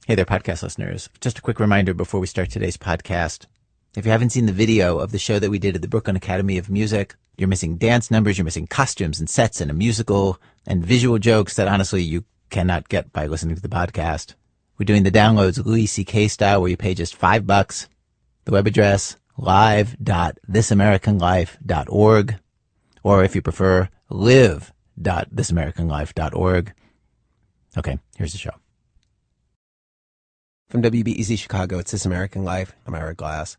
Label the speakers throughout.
Speaker 1: Hey there, podcast listeners. Just a quick reminder before we start today's podcast. If you haven't seen the video of the show that we did at the Brooklyn Academy of Music, you're missing dance numbers, you're missing costumes and sets and a musical and visual jokes that honestly you cannot get by listening to the podcast. We're doing the downloads Louis C.K. style where you pay just $5. The web address, live.thisamericanlife.org, or if you prefer, live.thisamericanlife.org. Okay, here's the show. From WBEZ Chicago, it's This American Life. I'm Ira Glass.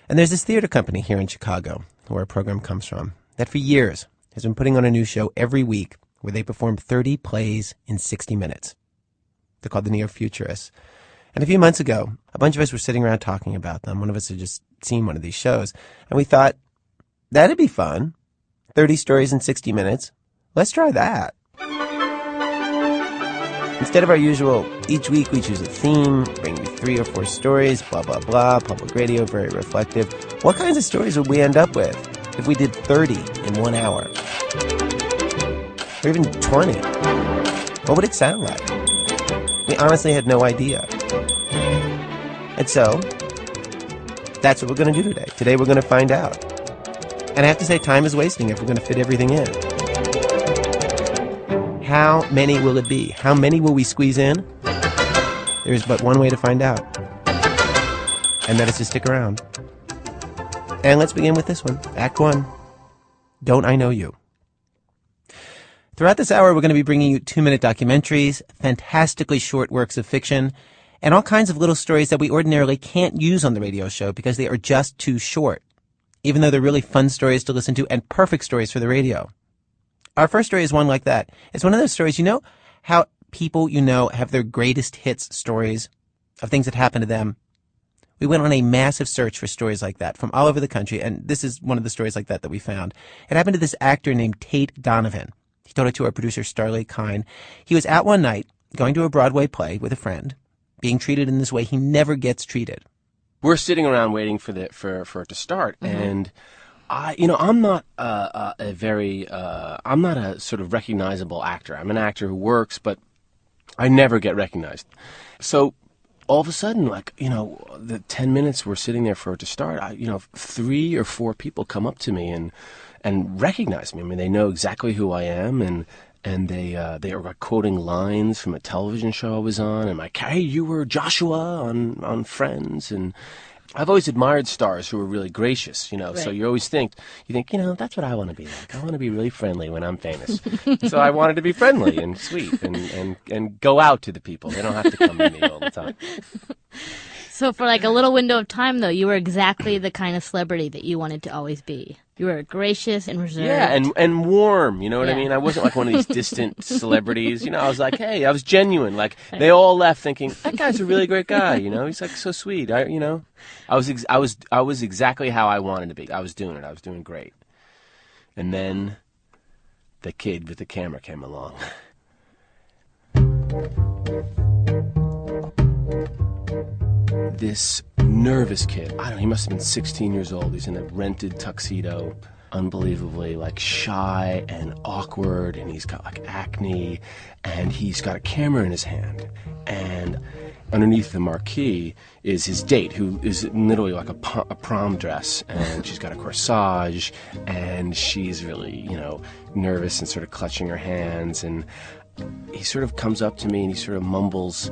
Speaker 1: And there's this theater company here in Chicago, where our program comes from, that for years has been putting on a new show every week where they perform 30 plays in 60 minutes. They're called the Neo-Futurists. And a few months ago, a bunch of us were sitting around talking about them. One of us had just seen one of these shows. And we thought, that'd be fun. 30 stories in 60 minutes. Let's try that. Instead of our usual, each week we choose a theme, bring you 3 or 4 stories, blah, blah, blah, public radio, very reflective. What kinds of stories would we end up with if we did 30 in 1 hour? Or even 20? What would it sound like? We honestly had no idea. And so, that's what we're going to do today. Today we're going to find out. And I have to say, time is wasting if we're going to fit everything in. How many will it be? How many will we squeeze in? There is but one way to find out. And that is to stick around. And let's begin with this one. Act 1. Don't I Know You? Throughout this hour, we're going to be bringing you 2-minute documentaries, fantastically short works of fiction, and all kinds of little stories that we ordinarily can't use on the radio show because they are just too short, even though they're really fun stories to listen to and perfect stories for the radio. Our first story is one like that. It's one of those stories, you know how people you know have their greatest hits stories of things that happened to them? We went on a massive search for stories like that from all over the country, and this is one of the stories like that we found. It happened to this actor named Tate Donovan. He told it to our producer, Starley Kine. He was out one night, going to a Broadway play with a friend, being treated in this way he never gets treated.
Speaker 2: We're sitting around waiting for it to start, and I'm not I'm not a sort of recognizable actor. I'm an actor who works, but I never get recognized. So all of a sudden, the 10 minutes we're sitting there for it to start, 3 or 4 people come up to me and recognize me. I mean, they know exactly who I am, and they are quoting lines from a television show I was on, and like, hey, you were Joshua on Friends, and I've always admired stars who are really gracious, right. So you always think, that's what I want to be like. I want to be really friendly when I'm famous. So I wanted to be friendly and sweet and go out to the people. They don't have to come to me all the time.
Speaker 3: So for like a little window of time, though, you were exactly the kind of celebrity that you wanted to always be. You were gracious and reserved. Yeah,
Speaker 2: and warm, you know what I mean? I wasn't like one of these distant celebrities. I was like, hey, I was genuine. Like, they all left thinking, that guy's a really great guy, He's like so sweet. I was exactly how I wanted to be. I was doing it. I was doing great. And then the kid with the camera came along. This nervous kid, he must have been 16 years old. He's in a rented tuxedo, unbelievably shy and awkward, and he's got acne, and he's got a camera in his hand. And underneath the marquee is his date, who is literally like a prom dress, and she's got a corsage, and she's really, nervous and sort of clutching her hands, and he sort of comes up to me and he sort of mumbles,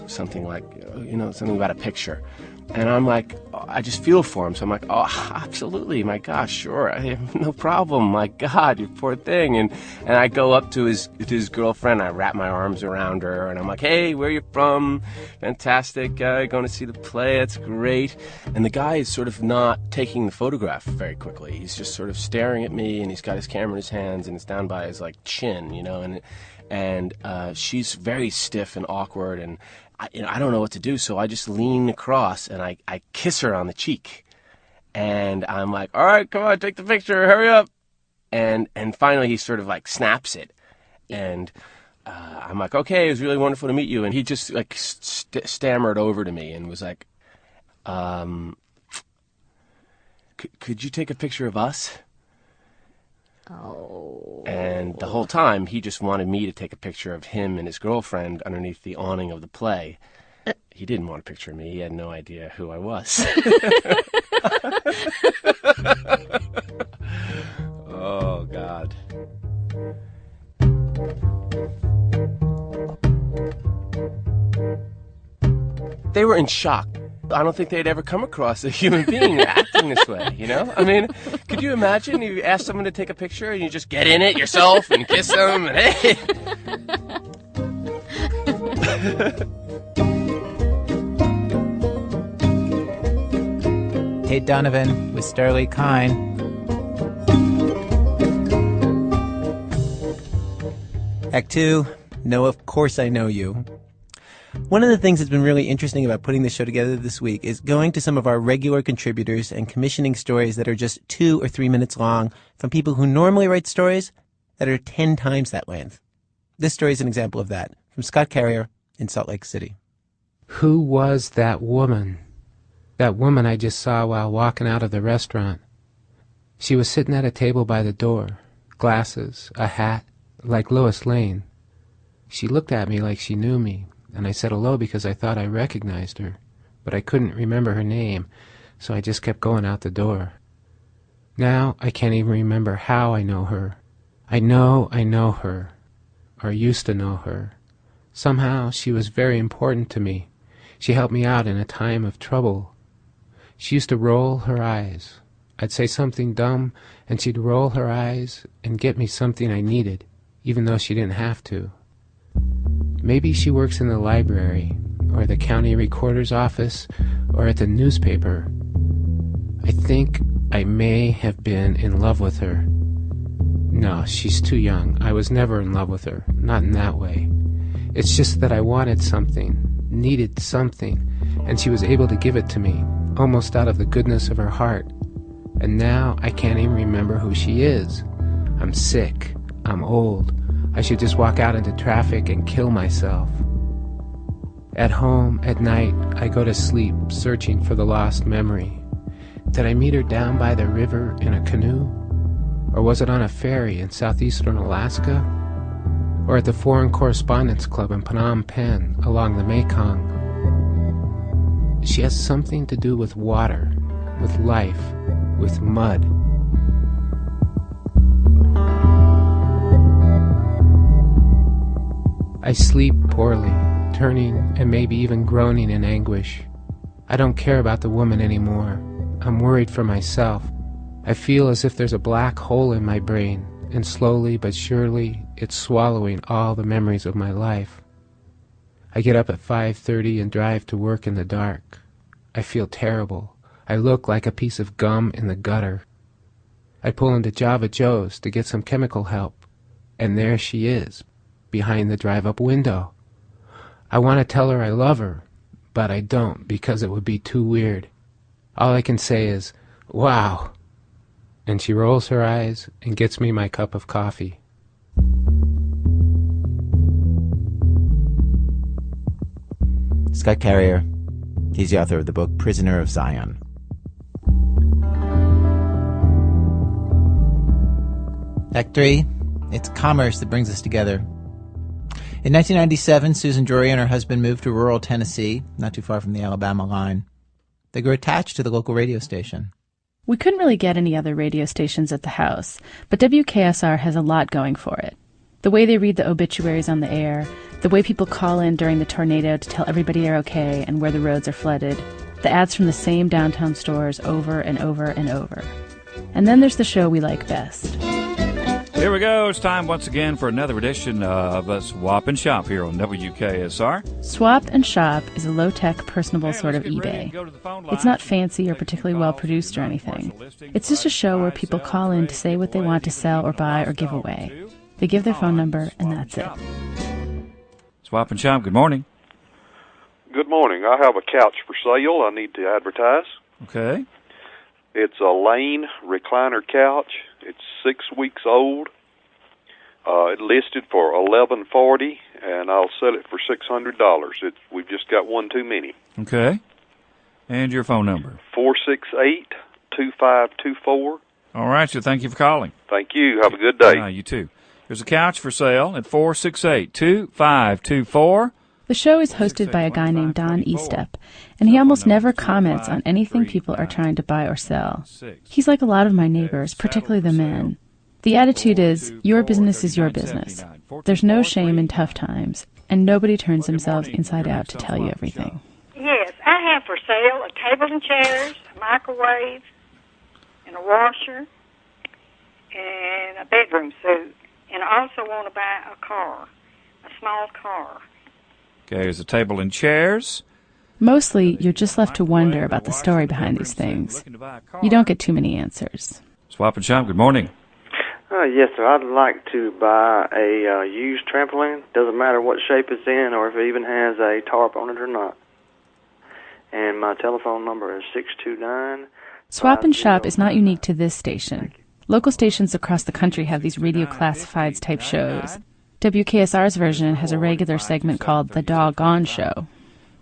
Speaker 2: something like, something about a picture. And I'm like, I just feel for him. So I'm like, oh, absolutely. My gosh, sure. I have no problem. My God, you poor thing. And I go up to his girlfriend. I wrap my arms around her. And I'm like, hey, where are you from? Fantastic. Going to see the play. That's great. And the guy is sort of not taking the photograph very quickly. He's just sort of staring at me. And he's got his camera in his hands. And it's down by his chin, And she's very stiff and awkward. And I don't know what to do, so I just lean across and I kiss her on the cheek. And I'm like, all right, come on, take the picture, hurry up. And finally he sort of snaps it. And I'm like, okay, it was really wonderful to meet you. And he just stammered over to me and was like, could you take a picture of us?
Speaker 3: Oh.
Speaker 2: And the whole time, he just wanted me to take a picture of him and his girlfriend underneath the awning of the play. He didn't want a picture of me. He had no idea who I was. Oh, God. They were in shock. I don't think they'd ever come across a human being acting this way, you know? I mean, could you imagine you ask someone to take a picture and you just get in it yourself and kiss them and hey.
Speaker 4: Tate Donovan with Starley Kine.
Speaker 1: Act 2, No, of course I know you. One of the things that's been really interesting about putting this show together this week is going to some of our regular contributors and commissioning stories that are just 2 or 3 minutes long from people who normally write stories that are 10 times that length. This story is an example of that, from Scott Carrier in Salt Lake City.
Speaker 5: Who was that woman? That woman I just saw while walking out of the restaurant. She was sitting at a table by the door, glasses, a hat, like Lois Lane. She looked at me like she knew me, and I said hello because I thought I recognized her, but I couldn't remember her name, so I just kept going out the door. Now I can't even remember how I know her. I know her, or used to know her. Somehow she was very important to me. She helped me out in a time of trouble. She used to roll her eyes. I'd say something dumb, and she'd roll her eyes and get me something I needed, even though she didn't have to. Maybe she works in the library, or the county recorder's office, or at the newspaper. I think I may have been in love with her. No, she's too young. I was never in love with her, not in that way. It's just that I wanted something, needed something, and she was able to give it to me, almost out of the goodness of her heart. And now I can't even remember who she is. I'm sick. I'm old. I should just walk out into traffic and kill myself. At home, at night, I go to sleep searching for the lost memory. Did I meet her down by the river in a canoe? Or was it on a ferry in southeastern Alaska? Or at the Foreign Correspondents Club in Phnom Penh along the Mekong? She has something to do with water, with life, with mud. I sleep poorly, turning and maybe even groaning in anguish. I don't care about the woman anymore. I'm worried for myself. I feel as if there's a black hole in my brain, and slowly but surely it's swallowing all the memories of my life. I get up at 5:30 and drive to work in the dark. I feel terrible. I look like a piece of gum in the gutter. I pull into Java Joe's to get some chemical help, and there she is, behind the drive-up window. I want to tell her I love her, but I don't because it would be too weird. All I can say is, wow. And she rolls her eyes and gets me my cup of coffee.
Speaker 4: Scott Carrier. He's the author of the book Prisoner of Zion. Act 3, it's commerce that brings us together. In 1997, Susan Drury and her husband moved to rural Tennessee, not too far from the Alabama line. They grew attached to the local radio station.
Speaker 6: We couldn't really get any other radio stations at the house, but WKSR has a lot going for it. The way they read the obituaries on the air, the way people call in during the tornado to tell everybody they're okay and where the roads are flooded, the ads from the same downtown stores over and over and over. And then there's the show we like best.
Speaker 7: Here we go. It's time once again for another edition of Swap and Shop here on WKSR.
Speaker 6: Swap and Shop is a low-tech, personable sort of eBay. It's not fancy or particularly well-produced or anything. It's just a show where people call in to say what they want to sell or buy or give away. They give their phone number, and that's it.
Speaker 7: Swap and Shop, good morning.
Speaker 8: Good morning. I have a couch for sale I need to advertise.
Speaker 7: Okay.
Speaker 8: It's a Lane recliner couch. It's 6 weeks old. It listed for $1,140, and I'll sell it for $600. We've just got one too many.
Speaker 7: Okay. And your phone number?
Speaker 8: 468-2524.
Speaker 7: All right, so thank you for calling.
Speaker 8: Thank you. Have a good day.
Speaker 7: You too. There's a couch for sale at 468-2524.
Speaker 6: The show is hosted by a guy named Don Estep, and he almost never comments on anything people are trying to buy or sell. He's like a lot of my neighbors, particularly the men. The attitude is, your business is your business. There's no shame in tough times, and nobody turns themselves inside out to tell you everything.
Speaker 9: Yes, I have for sale a table and chairs, a microwave, and a washer, and a bedroom suite. And I also want to buy a car, a small car.
Speaker 7: Okay, there's a table and chairs.
Speaker 6: Mostly, you're just left to wonder about the story behind these things. You don't get too many answers.
Speaker 7: Swap and Shop, good morning.
Speaker 10: Yes, sir. I'd like to buy a used trampoline. Doesn't matter what shape it's in or if it even has a tarp on it or not. And my telephone number is 629.
Speaker 6: Swap and Shop is not unique to this station. Local stations across the country have these radio classifieds type shows. WKSR's version has a regular segment called The Doggone Show.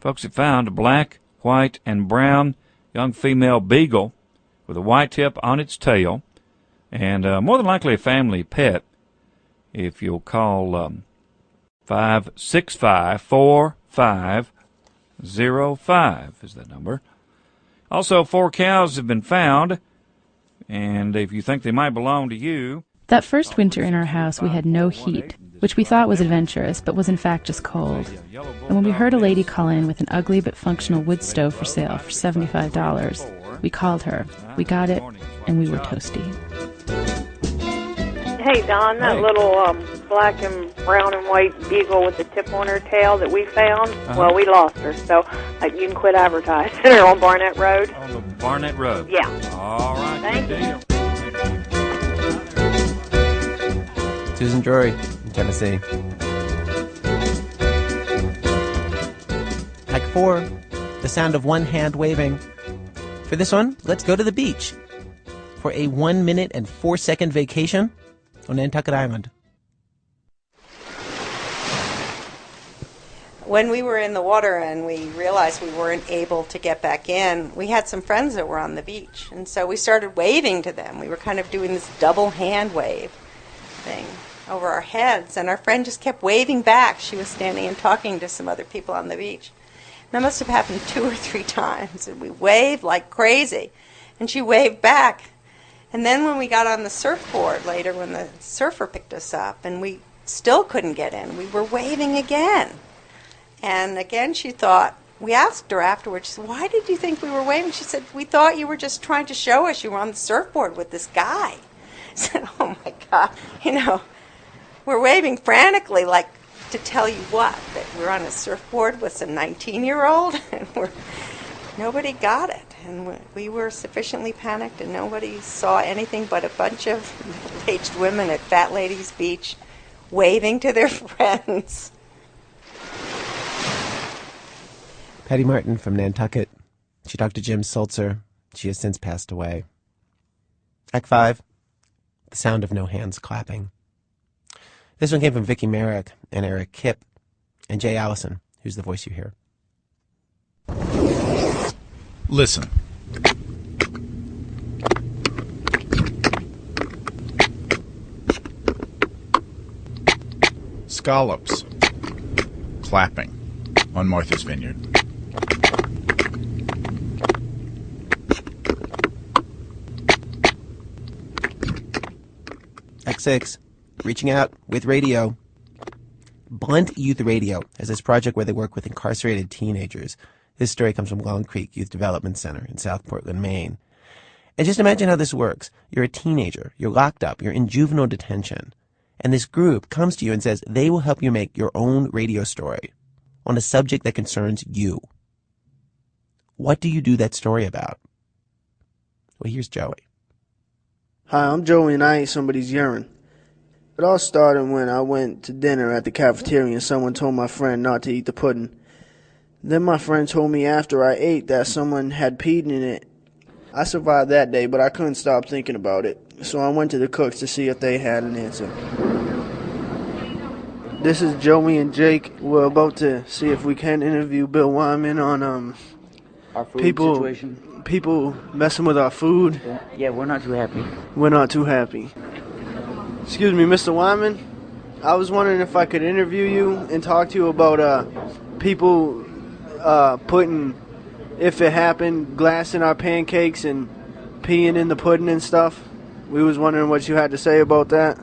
Speaker 7: Folks have found a black, white, and brown young female beagle with a white tip on its tail, and more than likely a family pet. If you'll call 565-4505 is that number. Also, 4 cows have been found, and if you think they might belong to you...
Speaker 6: That first winter in our house, we had no heat, which we thought was adventurous, but was in fact just cold. And when we heard a lady call in with an ugly but functional wood stove for sale for $75, we called her. We got it, and we were toasty.
Speaker 9: Hey, Don, that little black and brown and white beagle with the tip on her tail that we found, well, we lost her, so you can quit advertising her on Barnett Road.
Speaker 7: On the Barnett Road?
Speaker 9: Yeah.
Speaker 7: All right,
Speaker 9: Thank
Speaker 7: good deal.
Speaker 1: Susan Drury in Tennessee. Act 4, the sound of one hand waving. For this one, let's go to the beach for a 1 minute and 4 second vacation on Nantucket Island.
Speaker 11: When we were in the water and we realized we weren't able to get back in, we had some friends that were on the beach. And so we started waving to them. We were kind of doing this double hand wave thing over our heads. And our friend just kept waving back. She was standing and talking to some other people on the beach. And that must have happened 2 or 3 times. And we waved like crazy. And she waved back. And then when we got on the surfboard later, when the surfer picked us up, and we still couldn't get in, we were waving again. And again, she thought, we asked her afterwards, she said, why did you think we were waving? She said, we thought you were just trying to show us you were on the surfboard with this guy. I said, oh my God, we're waving frantically, like to tell you what, that we're on a surfboard with some 19-year-old, and nobody got it. And we were sufficiently panicked, and nobody saw anything but a bunch of middle-aged women at Fat Ladies Beach waving to their friends.
Speaker 1: Patty Martin from Nantucket. She talked to Jim Sulzer. She has since passed away. Act 5, the sound of no hands clapping. This one came from Vicki Merrick and Eric Kipp and Jay Allison, who's the voice you hear.
Speaker 12: Listen. Scallops. Clapping on Martha's Vineyard.
Speaker 1: Act 6, reaching out with radio. Blunt Youth Radio has this project where they work with incarcerated teenagers. This story comes from Long Creek Youth Development Center in South Portland, Maine. And just imagine how this works. You're a teenager. You're locked up. You're in juvenile detention. And this group comes to you and says they will help you make your own radio story on a subject that concerns you. What do you do that story about? Well, here's Joey.
Speaker 13: Hi, I'm Joey and I ate somebody's urine. It all started when I went to dinner at the cafeteria and someone told my friend not to eat the pudding. Then my friend told me after I ate that someone had peed in it. I survived that day, but I couldn't stop thinking about it. So I went to the cooks to see if they had an answer. This is Joey and Jake. We're about to see if we can interview Bill Wyman on
Speaker 14: our food situation.
Speaker 13: People messing with our food.
Speaker 14: Yeah, we're not too happy.
Speaker 13: We're not too happy. Excuse me, Mr. Wyman. I was wondering if I could interview you and talk to you about people putting, if it happened, glass in our pancakes and peeing in the pudding and stuff. We was wondering what you had to say about that.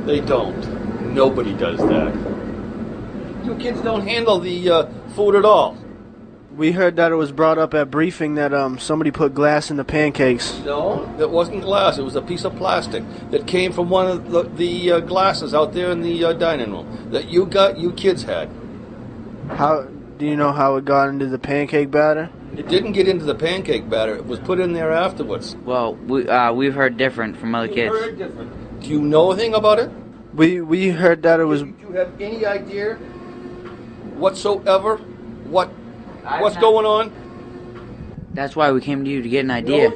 Speaker 15: They don't. Nobody does that. You kids don't handle the food at all.
Speaker 13: We heard that it was brought up at briefing that somebody put glass in the pancakes.
Speaker 15: No, that wasn't glass. It was a piece of plastic that came from one of the glasses out there in the dining room that you kids had.
Speaker 13: How do you know how it got into the pancake batter?
Speaker 15: It didn't get into the pancake batter. It was put in there afterwards.
Speaker 14: Well, we've heard different from other kids.
Speaker 15: Heard different. Do you know anything about it?
Speaker 13: We heard that it was.
Speaker 15: Do you have any idea whatsoever what's going on?
Speaker 14: That's why we came to you to get an idea.